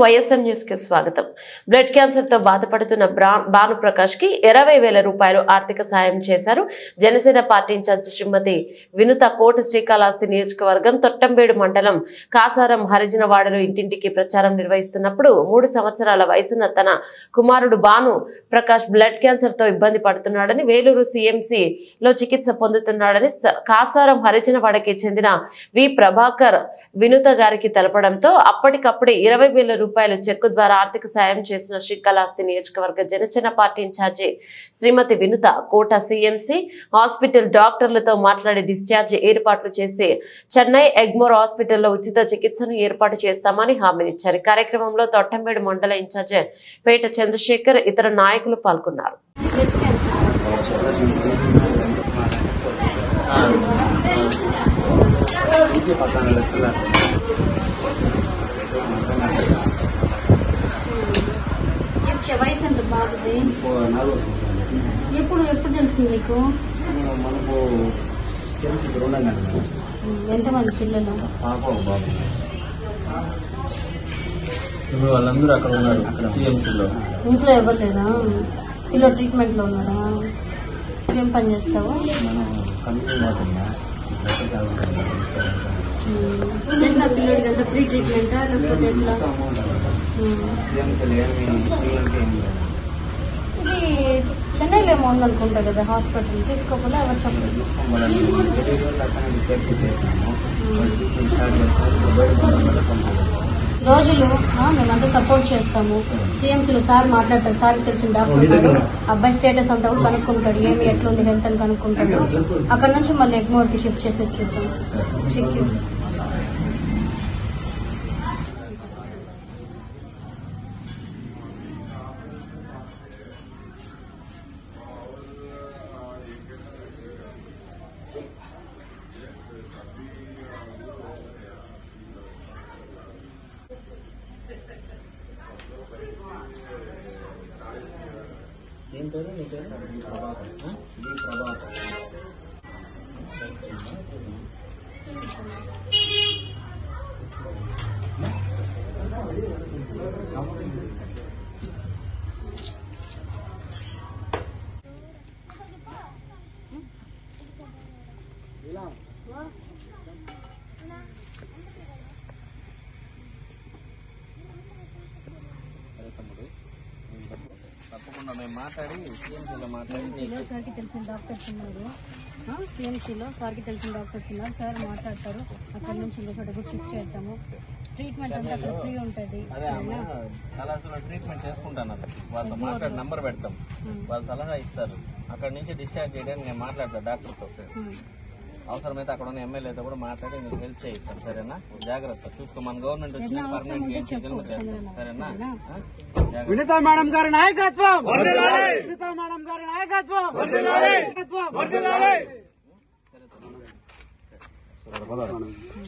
YSM news కి స్వాగతం. Blood cancer తో బాధపడుతున్న భానుప్రకాష్ కి 20,000 రూపాయలు ఆర్థిక సాయం చేశారు. జనసేన పార్టీ ఇన్ఛార్జ్ శ్రీమతి వినుత కోట శ్రీకాళహస్తి నియోజకవర్గం తొట్టంబేడు మండలం కాసారం హరిజనవాడలో ఇంటింటికి ప్రచారం నిర్వహిస్తున్నప్పుడు 3 సంవత్సరాల వయసున్న తన కుమారుడు భాను ప్రకాష్ బ్లడ్ క్యాన్సర్ తో ఇబ్బంది పడుతున్నాడని, వేలూరు సిఎంసి లో చికిత్స పొందుతున్నాడని కాసారం హరిజనవాడకి చెందిన వి ప్రభాకర్ వినుత గారికి తెలపడంతో అప్పటికప్పుడే 20,000 రూపాయలు చెక్కు ద్వారా ఆర్థిక సాయం చేసిన శ్రీకాళహస్తి నియోజకవర్గ జనసేన పార్టీ ఇన్ఛార్జి శ్రీమతి వినుత కోట సిఎంసి హాస్పిటల్ డాక్టర్లతో మాట్లాడి డిశ్చార్జ్ ఏర్పాట్లు చేసి చెన్నై ఎగ్మోర్ హాస్పిటల్లో ఉచిత చికిత్సను ఏర్పాటు చేస్తామని హామీనిచ్చారు. కార్యక్రమంలో తొట్టంబేడు మండల ఇన్ఛార్జి పేట చంద్రశేఖర్ ఇతర నాయకులు పాల్గొన్నారు. వయసు ఎంత బాగుంది? ఎప్పుడు తెలిసింది మీకు? ఎంతమంది పిల్లలు? ఇప్పుడు వాళ్ళందరూ అక్కడ ఉన్నారు. ఇంట్లో ఎవరు లేదా? పిల్లలు ట్రీట్మెంట్ లో ఉన్నారా? ఏం పని చేస్తావు? ఎట్లా పిల్లలకి అంతా ఫ్రీ ట్రీట్మెంటా లేకపోతే ఎట్లా? ఇది చెన్నైలో ఏమో ఉందనుకుంటా కదా హాస్పిటల్, తీసుకోకుండా ఎవరు చెప్పలేదు. రోజులు మేమంతా సపోర్ట్ చేస్తాము. సిఎంసీలో సార్ మాట్లాడతారు, సార్కి తెలిసిన డాక్టర్ అబ్బాయి స్టేటస్ అంతా కూడా కనుక్కుంటాడు, ఏమి ఎట్లుంది హెల్త్ అని కనుక్కుంటాడు. అక్కడ నుంచి మళ్ళీ ఎగ్మోర్కి షిఫ్ట్ చేసి వచ్చేద్దాం. చెక్ ఏం పేరు? నీ పేరు? ప్రభాకర్. ప్రభాకర్. తప్పకుండా మేము మాట్లాడి సిఎంసీలో సార్కి తెలిసిన డాక్టర్స్ ఉన్నారు. సిఎంసీలో సార్కి తెలిసిన డాక్టర్స్ ఉన్నారు, సార్ మాట్లాడతారు. అక్కడ నుంచి ఇంకో చోట కూడా షిఫ్ట్ చేద్దాము. ట్రీట్మెంట్ అంటే అక్కడ ఫ్రీ ఉంటుంది. కళాశాలలో ట్రీట్మెంట్ చేసుకుంటున్నారు. వాళ్ళతో మాట్లాడి నంబర్ పెడతాం, వాళ్ళు సలహా ఇస్తారు. అక్కడ నుంచి డిశ్చార్జ్ చేయడానికి నేను మాట్లాడతాను డాక్టర్తో. అవసరమైతే అక్కడ ఉన్న ఎమ్మెల్యేతో కూడా మాట్లాడి నీకు హెల్ప్ చేయిస్తాను. సరేనా? జాగ్రత్త చూసుకో. మన గవర్నమెంట్ వచ్చిన పర్మనెంట్ ఏం చేస్తాం. సరేనా? వినిత మేడం గారి నాయకత్వం, వినిత మేడం గారి నాయకత్వం.